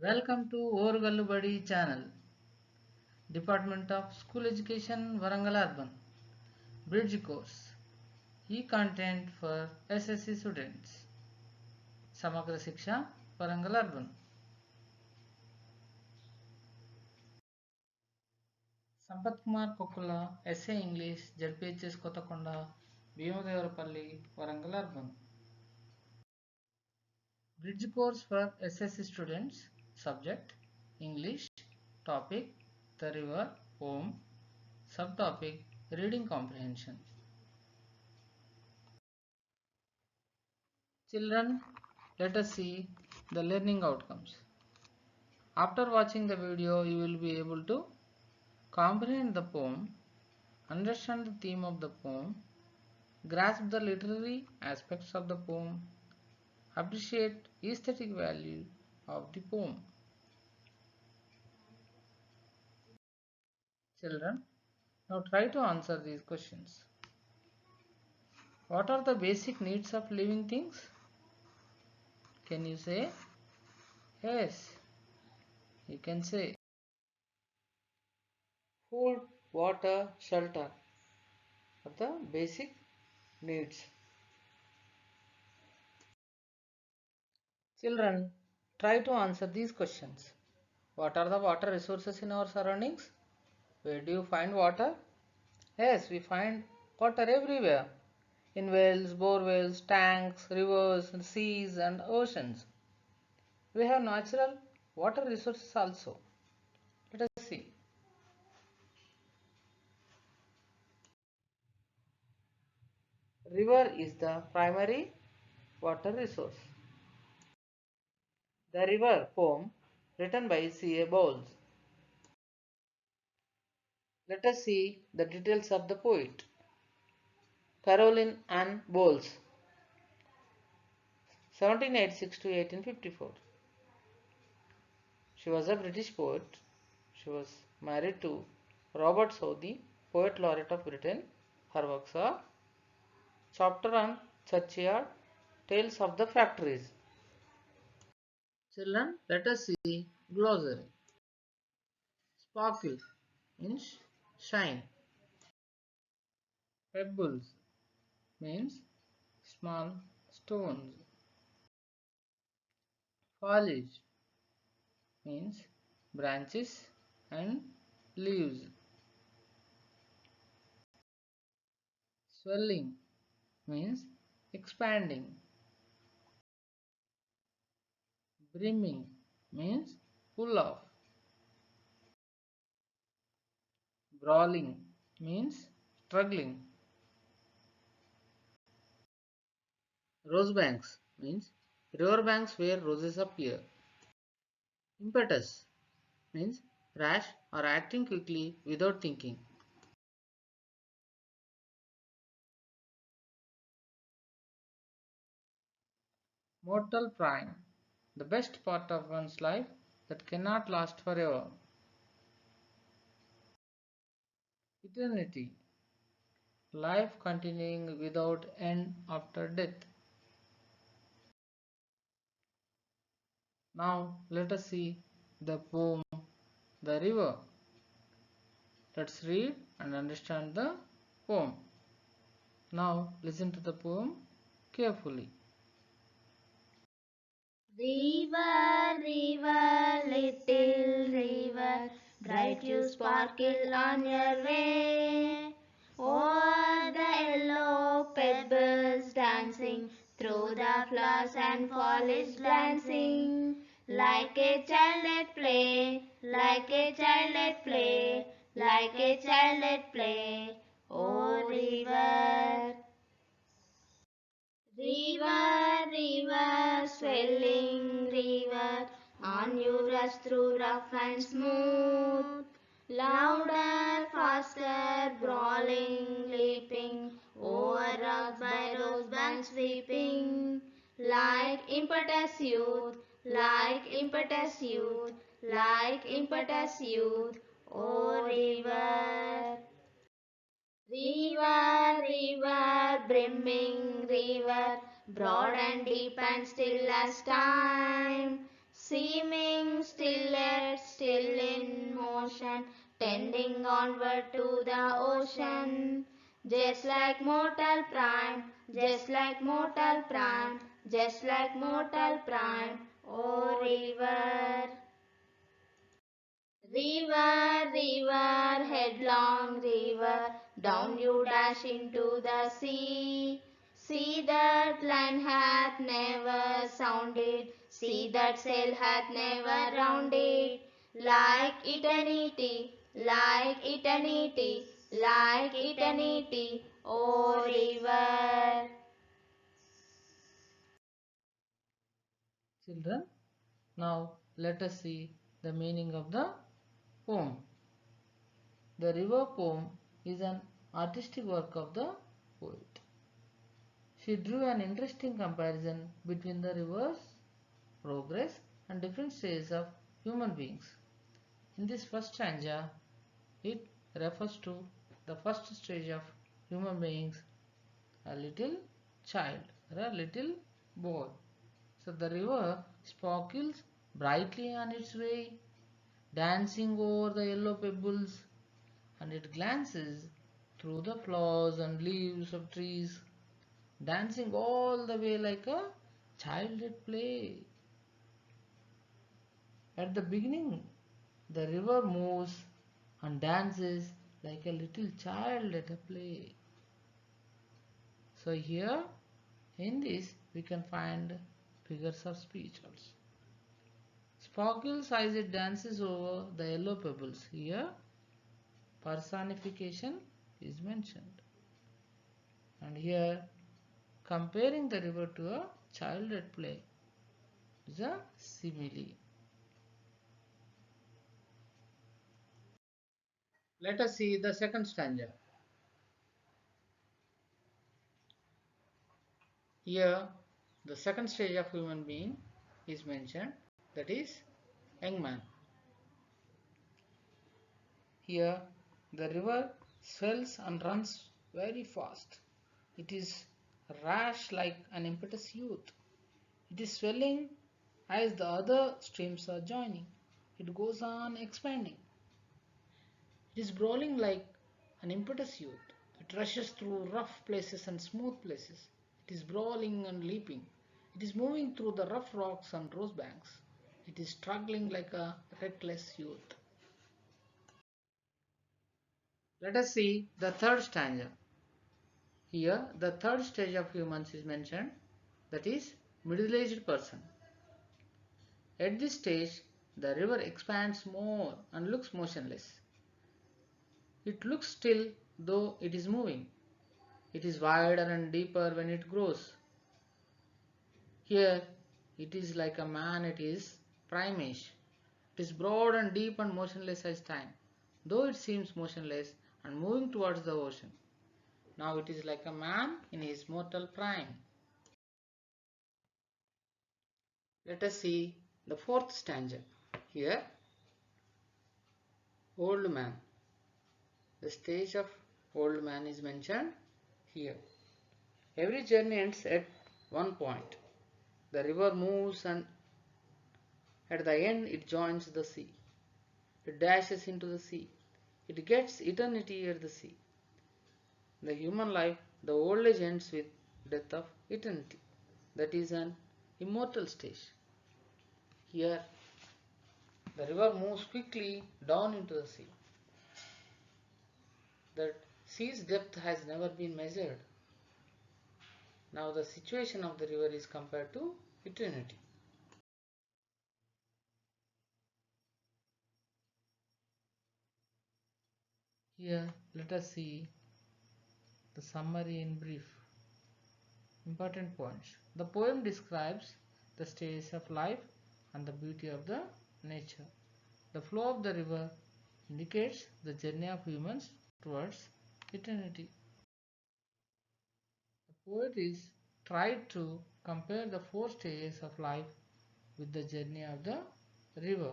Welcome to Warangal Urban channel, Department of School Education, Warangal Urban, Bridge course, e-content for SSC students, Samagra Shiksha, Warangal Urban. Sampat Kumar Kokkula, Essay English, ZPHS Kothakonda, Bhimadevarapalli, Warangal Urban. Bridge course for SSC students, subject, English, topic, the river, poem, subtopic, reading comprehension. Children, let us see the learning outcomes. After watching the video, you will be able to comprehend the poem, understand the theme of the poem, grasp the literary aspects of the poem, appreciate aesthetic value of the poem. Children, now try to answer these questions. What are the basic needs of living things? Can you say? Yes, you can say. Food, water, shelter are the basic needs. Children, try to answer these questions. What are the water resources in our surroundings? Where do you find water? Yes, we find water everywhere. In wells, bore wells, tanks, rivers, seas and oceans. We have natural water resources also. Let us see. River is the primary water resource. The River poem written by C.A. Bowles. Let us see the details of the poet. Caroline Ann Bowles, 1786 to 1854. She was a British poet. She was married to Robert Southey, Poet Laureate of Britain. Her works are Chapter on Churchyard, Tales of the Factories. Children, let us see glossary. Sparkle means shine. Pebbles means small stones. Foliage means branches and leaves. Swelling means expanding. Brimming means full of. Brawling means struggling. Rosebanks means river banks where roses appear. Impetus means rash or acting quickly without thinking. Mortal prime, the best part of one's life that cannot last forever. Eternity, life continuing without end after death. Now let us see the poem The River. Let's read and understand the poem. Now listen to the poem carefully. River, river, little river, bright you sparkle on your way. O'er the yellow pebbles dancing, through the flowers and foliage glancing. Like a child at play, like a child at play, like a child at play. O river. River, river, swelling river, on you rush through rough and smooth. Louder, faster, brawling, leaping, over rocks by rose banks sweeping. Like impetus youth, like impetus youth, like impetus youth, O river. River, river, brimming river, broad and deep and still as time. seeming still yet still in motion, tending onward to the ocean. Just like mortal prime, just like mortal prime, just like mortal prime, O river. River, river, headlong river, down you dash into the sea. Sea that line hath never sounded, sea that sail hath never rounded. Like eternity, like eternity, like eternity, O river. Children, now let us see the meaning of the poem. The river poem is an artistic work of the poet. She drew an interesting comparison between the river's progress and different stages of human beings. In this first stanza, it refers to the first stage of human beings, a little child or a little boy. So the river sparkles brightly on its way, dancing over the yellow pebbles, and it glances through the flowers and leaves of trees, dancing all the way like a child at play. At the beginning, the river moves and dances like a little child at a play. So here in this we can find figures of speech also. Sparkles as it dances over the yellow pebbles. Here personification is mentioned. And here comparing the river to a child at play is a simile. Let us see the second stanza. Here the second stage of human being is mentioned, that is young man. Here the river swells and runs very fast. It is rash like an impetuous youth. It is swelling as the other streams are joining. It goes on expanding. It is brawling like an impetuous youth. It rushes through rough places and smooth places. It is brawling and leaping. It is moving through the rough rocks and rose banks. It is struggling like a reckless youth. Let us see the third stanza. Here the third stage of humans is mentioned, that is middle-aged person. At this stage the river expands more and looks motionless. It looks still though it is moving. It is wider and deeper when it grows. Here it is like a man at his prime age. It is broad and deep and motionless as time, though it seems motionless and moving towards the ocean. Now it is like a man in his mortal prime. Let us see the fourth stanza. Here, old man. The stage of old man is mentioned here. Every journey ends at one point. The river moves and at the end it joins the sea. It dashes into the sea. It gets eternity at the sea. The human life, the old age ends with death of eternity. That is an immortal stage. Here, the river moves quickly down into the sea. The sea's depth has never been measured. Now the situation of the river is compared to eternity. Here, let us see the summary in brief. Important points. The poem describes the stages of life and the beauty of the nature. The flow of the river indicates the journey of humans towards eternity. The poet is tried to compare the four stages of life with the journey of the river.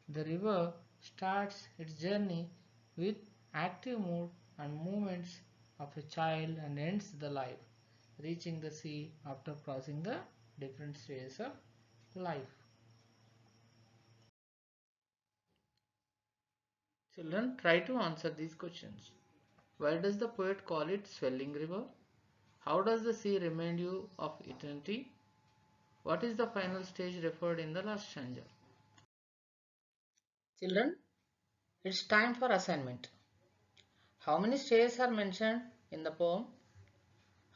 The river starts its journey with active mood and movements of a child and ends the life, reaching the sea after crossing the different stages of life. Children, try to answer these questions. Why does the poet call it swelling river? How does the sea remind you of eternity? What is the final stage referred in the last stanza? Children, it's time for assignment. How many stages are mentioned in the poem?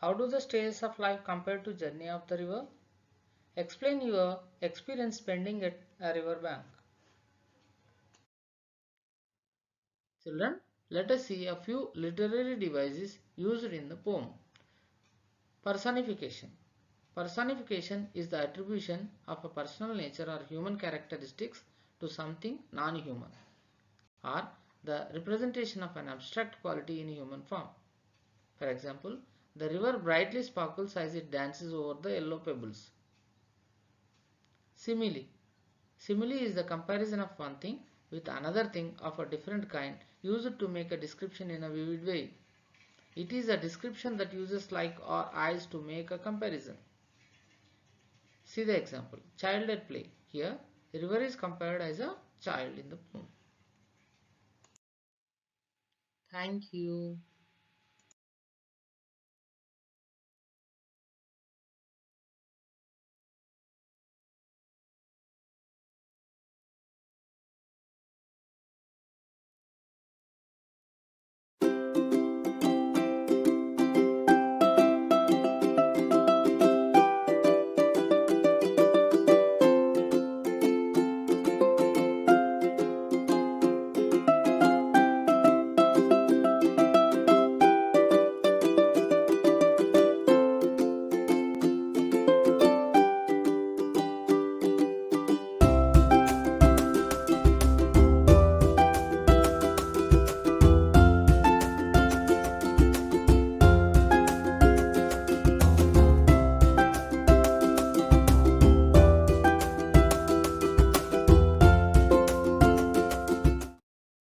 How do the stages of life compare to journey of the river? Explain your experience spending at a river bank. Children, let us see a few literary devices used in the poem. Personification. Personification is the attribution of a personal nature or human characteristics to something non-human, or the representation of an abstract quality in human form. For example, the river brightly sparkles as it dances over the yellow pebbles. Simile. Simile is the comparison of one thing with another thing of a different kind used to make a description in a vivid way. It is a description that uses like or eyes to make a comparison. See the example. Child at play. Here, the river is compared as a child in the poem. Thank you.